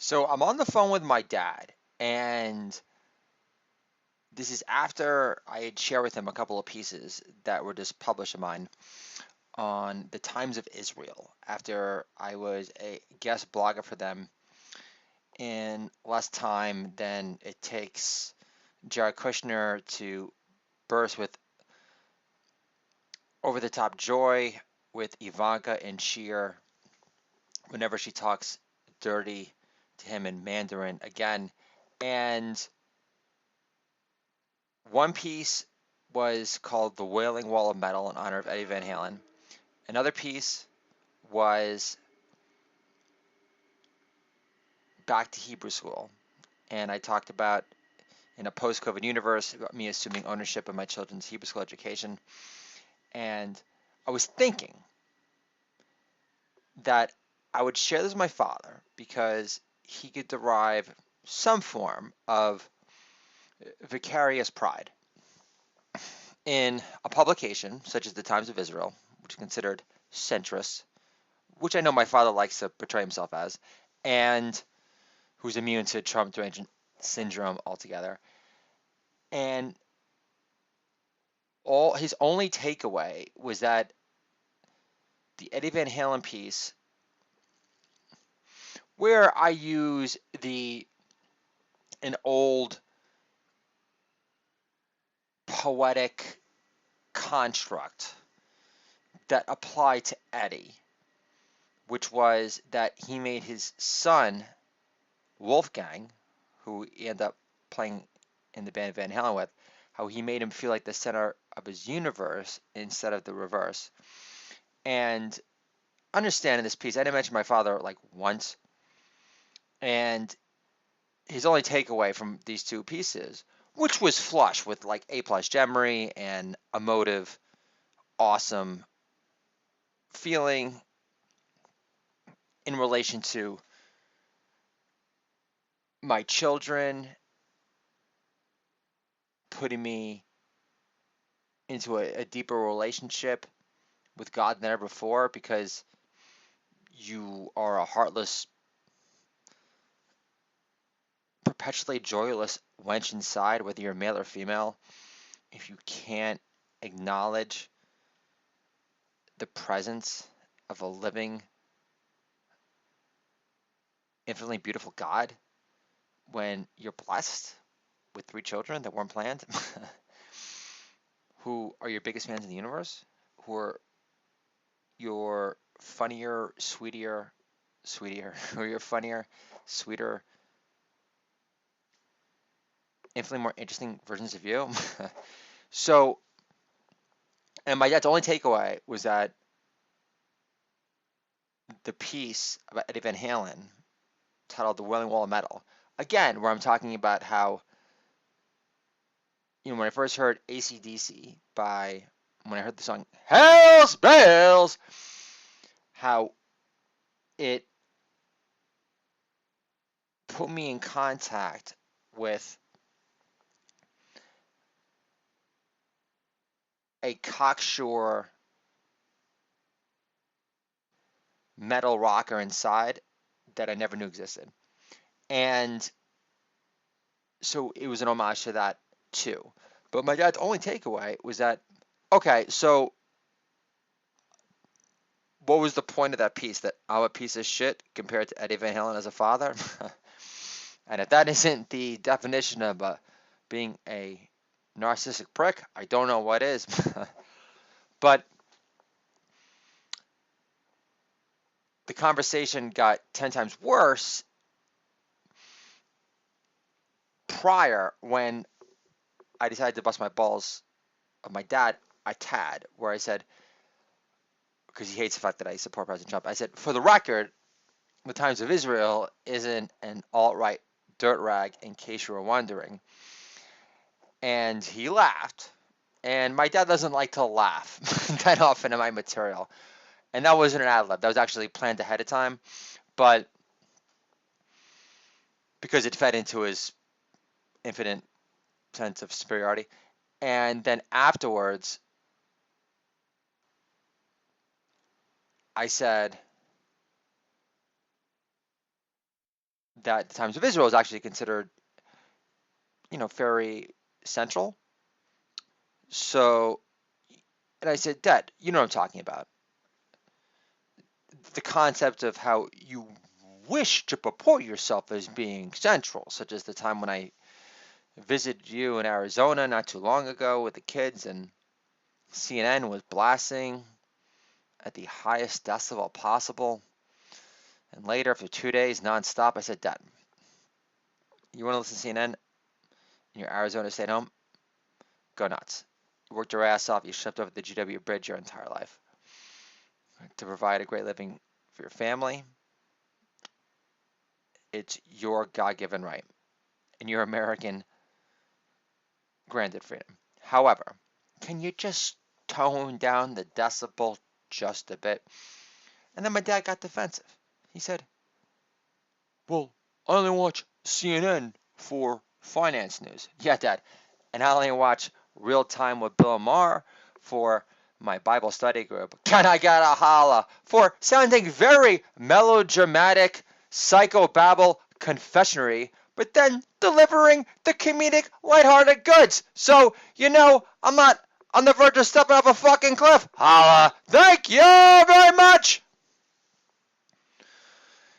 So I'm on the phone with my dad, and this is after I had shared with him a couple of pieces that were just published of mine on the Times of Israel after I was a guest blogger for them in less time than it takes Jared Kushner to burst with over the top joy with Ivanka and Sheer whenever she talks dirty to him in Mandarin again. And one piece was called The Wailing Wall of Metal in honor of Eddie Van Halen. Another piece was Back to Hebrew School. And I talked about in a post COVID universe, me assuming ownership of my children's Hebrew school education. And I was thinking that I would share this with my father because he could derive some form of vicarious pride in a publication such as the Times of Israel, which is considered centrist, which I know my father likes to portray himself as, and who's immune to Trump derangement syndrome altogether. And all his only takeaway was that the Eddie Van Halen piece, where I use an old poetic construct that applied to Eddie, which was that he made his son Wolfgang, who he ended up playing in the band Van Halen with, how he made him feel like the center of his universe instead of the reverse. And understand in this piece, I didn't mention my father like once, and his only takeaway from these two pieces, which was flush with like A plus gemery and emotive, awesome feeling in relation to my children, putting me into a deeper relationship with God than ever before, because you are a heartless, perpetually joyless wench inside, whether you're male or female. If you can't acknowledge the presence of a living, infinitely beautiful God when you're blessed with three children that weren't planned, who are your biggest fans in the universe, who are your funnier, sweeter, who are your funnier, sweeter, infinitely more interesting versions of you. So, and my dad's only takeaway was that the piece about Eddie Van Halen titled The Wailing Wall of Metal, again, where I'm talking about how, when I first heard AC/DC when I heard the song Hell's Bells, how it put me in contact with a cocksure metal rocker inside that I never knew existed. And so it was an homage to that too. But my dad's only takeaway was that, okay, so what was the point of that piece? That I'm a piece of shit compared to Eddie Van Halen as a father? And if that isn't the definition of being a narcissistic prick, I don't know what is. But the conversation got 10 times worse prior when I decided to bust my balls of my dad a tad, where I said, because he hates the fact that I support President Trump, I said, for the record, the Times of Israel isn't an alt-right dirt rag, in case you were wondering. And he laughed. And my dad doesn't like to laugh that often in my material. And that wasn't an ad lib. That was actually planned ahead of time. But because it fed into his infinite sense of superiority. And then afterwards, I said, that the Times of Israel is actually considered, very central. So, and I said, Dad, you know what I'm talking about. The concept of how you wish to purport yourself as being central, such as the time when I visited you in Arizona not too long ago with the kids, and CNN was blasting at the highest decibel possible. And later, after 2 days nonstop, I said, Dad, you want to listen to CNN in your Arizona stay at home? Go nuts. You worked your ass off. You stepped over the GW Bridge your entire life to provide a great living for your family. It's your God-given right and your American granted freedom. However, can you just tone down the decibel just a bit? And then my dad got defensive. He said, well, I only watch CNN for finance news. Yeah, Dad. And I only watch Real Time with Bill Maher for my Bible study group. Can I get a holla? For sounding very melodramatic, psychobabble confessionary, but then delivering the comedic, lighthearted goods. So, I'm not on the verge of stepping off a fucking cliff. Holla. Thank you very much.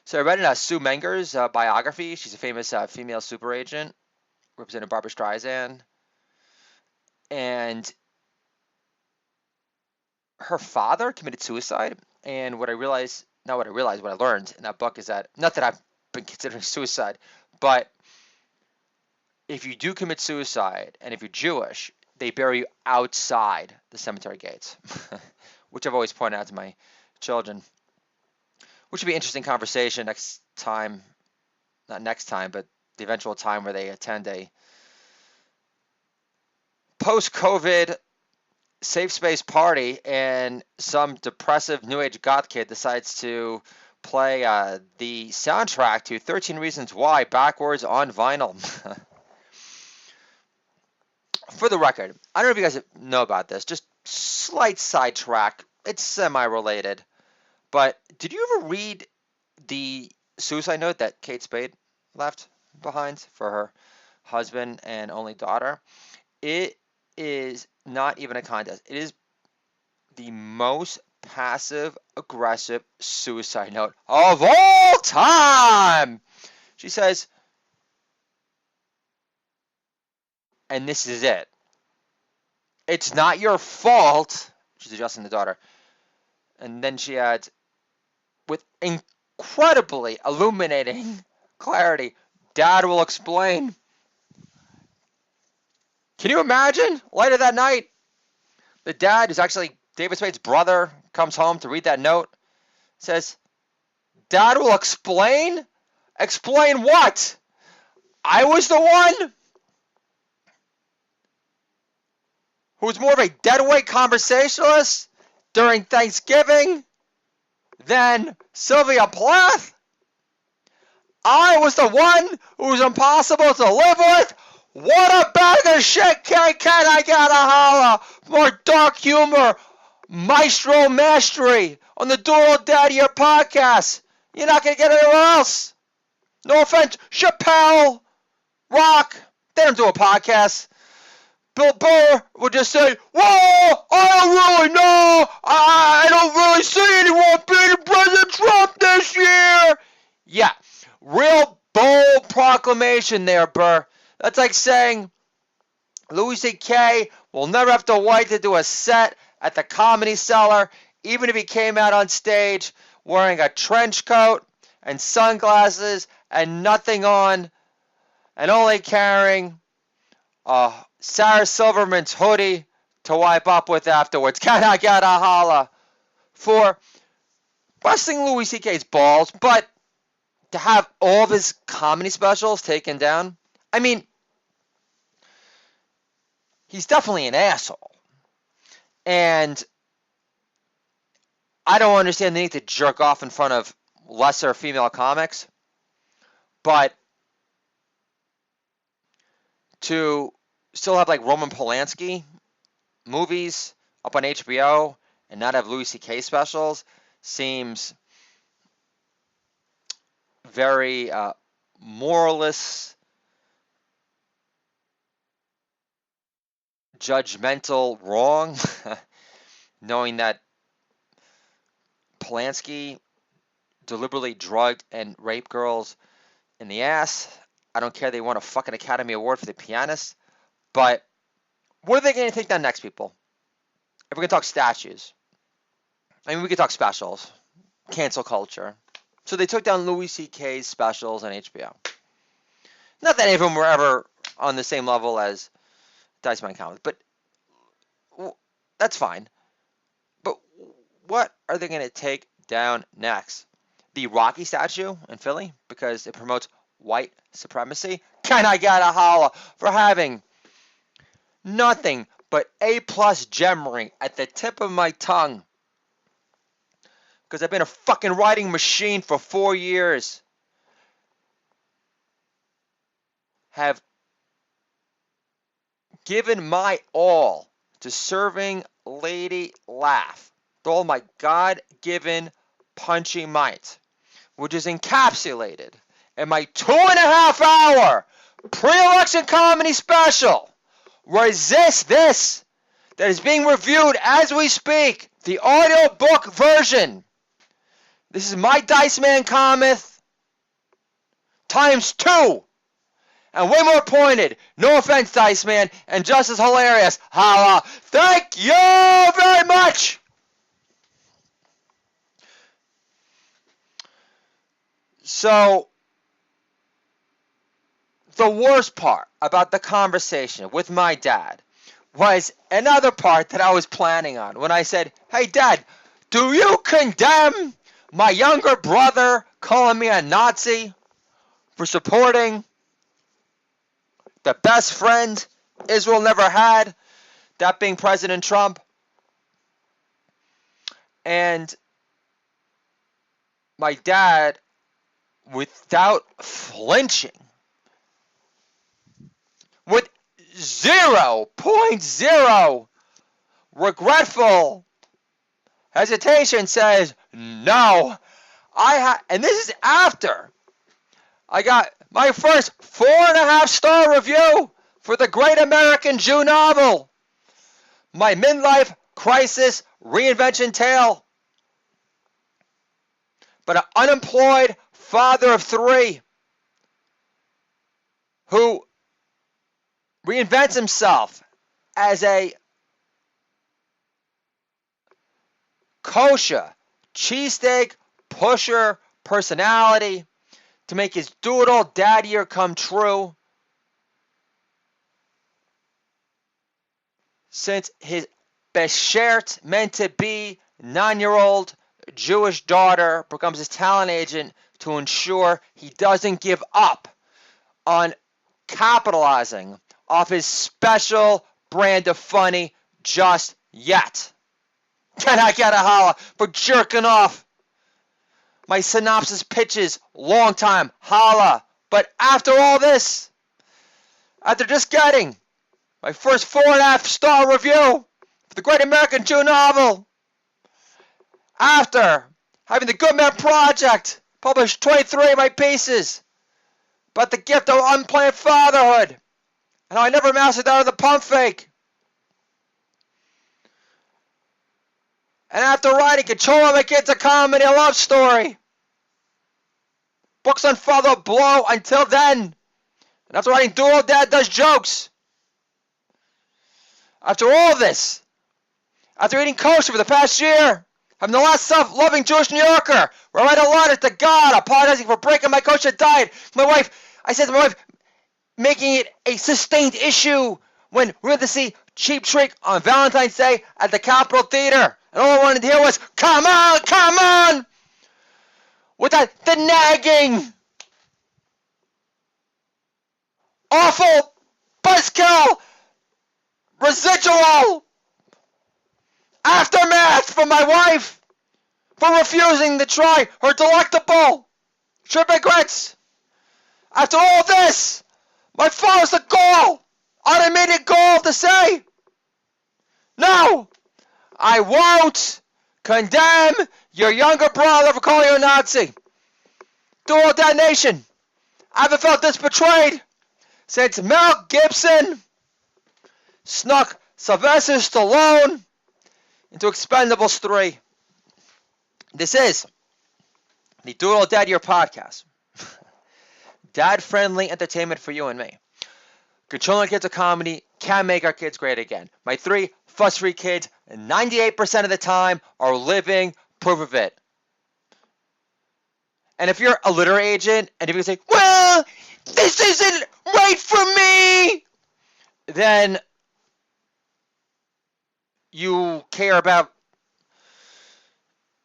So I read in Sue Menger's biography. She's a famous female super agent, represented Barbara Streisand. And her father committed suicide. And what I learned in that book is that, not that I've been considering suicide, but if you do commit suicide, and if you're Jewish, they bury you outside the cemetery gates, which I've always pointed out to my children. Which would be an interesting conversation next time, not next time, but the eventual time where they attend a post-COVID safe space party and some depressive new age goth kid decides to play the soundtrack to 13 Reasons Why backwards on vinyl. For the record, I don't know if you guys know about this, just slight sidetrack. It's semi-related. But did you ever read the suicide note that Kate Spade left behind for her husband and only daughter? It is not even a contest. It is the most passive-aggressive suicide note of all time. She says, and this is it. It's not your fault. She's addressing the daughter. And then she adds, with incredibly illuminating clarity, Dad will explain. Can you imagine? Later that night, the dad, who's actually David Spade's brother, comes home to read that note, says, Dad will explain? Explain what? I was the one who was more of a deadweight conversationalist during Thanksgiving than Sylvia Plath? I was the one who was impossible to live with? What a bag of shit, can I get a holla? More dark humor, maestro mastery on the Dual Daddy podcast. You're not going to get it anywhere else. No offense, Chappelle, Rock, they don't do a podcast. Bill Burr would just say, whoa, I don't really know. I don't really see anyone beating President Trump this year. Yeah, real bold proclamation there, Burr. That's like saying Louis C.K. will never have to wait to do a set at the Comedy Cellar, even if he came out on stage wearing a trench coat and sunglasses and nothing on, and only carrying Sarah Silverman's hoodie to wipe up with afterwards. Can I get a holla? For busting Louis C.K.'s balls, but to have all of his comedy specials taken down, I mean, he's definitely an asshole. And I don't understand the need to jerk off in front of lesser female comics, but to still have like Roman Polanski movies up on HBO and not have Louis C.K. specials seems very moralist, judgmental wrong, knowing that Polanski deliberately drugged and raped girls in the ass. I don't care they won a fucking Academy Award for The Pianist, but what are they going to take down next, people? If we're going to talk statues, I mean, we could talk specials, cancel culture. So they took down Louis C.K.'s specials on HBO. Not that any of them were ever on the same level as Dice Man Comics, but that's fine. But what are they going to take down next? The Rocky statue in Philly because it promotes white supremacy? Can I get a holla for having nothing but A-plus gem ring at the tip of my tongue? Because I've been a fucking writing machine for 4 years. Have given my all to serving Lady Laugh with all my God-given punchy might, which is encapsulated in my 2.5-hour pre-election comedy special, Resist This, that is being reviewed as we speak, the audiobook version. This is my Dice Man comic times 2. And way more pointed. No offense, Dice Man, and just as hilarious. Holla. Thank you very much. So, the worst part about the conversation with my dad was another part that I was planning on when I said, hey, Dad, do you condemn my younger brother calling me a Nazi for supporting the best friend Israel never had, that being President Trump? And my dad, without flinching, with 0.0 regretful hesitation, says, no, and this is after I got my first 4.5-star review for the Great American Jew novel, my midlife crisis reinvention tale. But an unemployed father of 3 who reinvents himself as a kosher cheesesteak pusher personality to make his doodle dad year come true, since his beshert, meant to be 9-year-old Jewish daughter becomes his talent agent to ensure he doesn't give up on capitalizing off his special brand of funny just yet. Can I get a holla for jerking off my synopsis pitches? Long time, holla. But after all this, after just getting my first 4.5-star review for the Great American Jew novel, after having the Good Man Project publish 23 of my pieces about the gift of unplanned fatherhood and how I never mastered out of the pump fake, and after writing Control My Kids, a comedy, a love story, books on Father Blow until then, and after writing Dual Dad Does Jokes, after all this, after eating kosher for the past year, I'm the last self-loving Jewish New Yorker, where I write a letter to God apologizing for breaking my kosher diet. I said to my wife, making it a sustained issue when we went to see Cheap Trick on Valentine's Day at the Capitol Theater. And all I wanted to hear was, come on! With the nagging, awful, buzzkill, residual aftermath from my wife for refusing to try her delectable shrimp grits. After all this, my father's the goal, unadmitted goal to say, no, I won't condemn your younger brother for calling you a Nazi. Dual Dad Nation, I haven't felt this betrayed since Mel Gibson snuck Sylvester Stallone into Expendables 3. This is the Doodle Dad Year podcast. Dad-friendly entertainment for you and me. Controlling kids of comedy can make our kids great again. My 3 fuss-free kids, 98% of the time, are living proof of it. And if you're a litter agent, and if you say, well, this isn't right for me, then you care about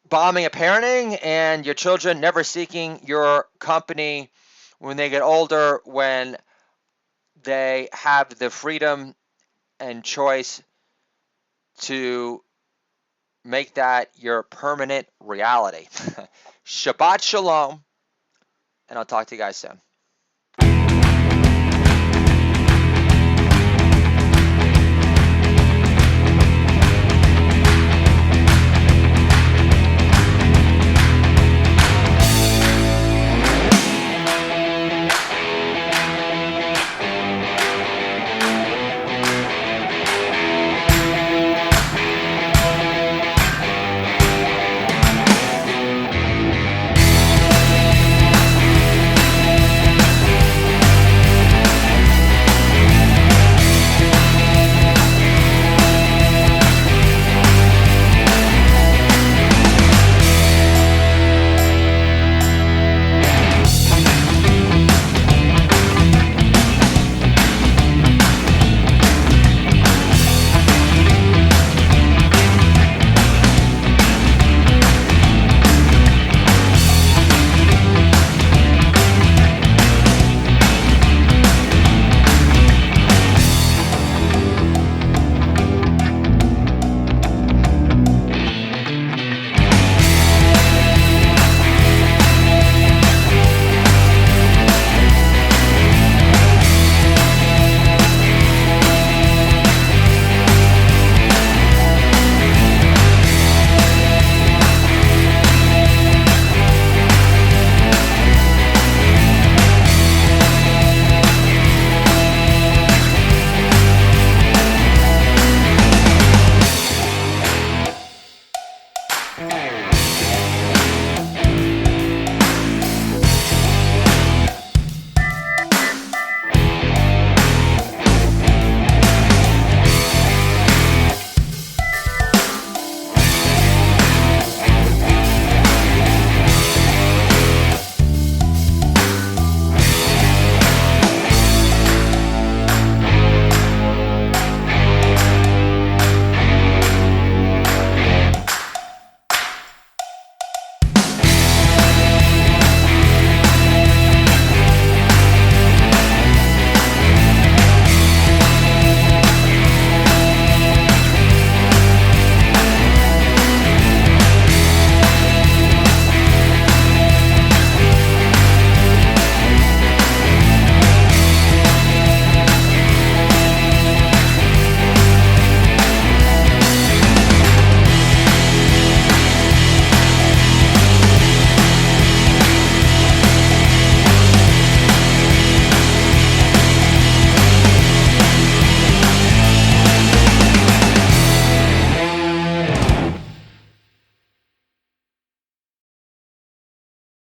bombing and parenting and your children never seeking your company when they get older, when they have the freedom and choice to make that your permanent reality. Shabbat shalom, and I'll talk to you guys soon.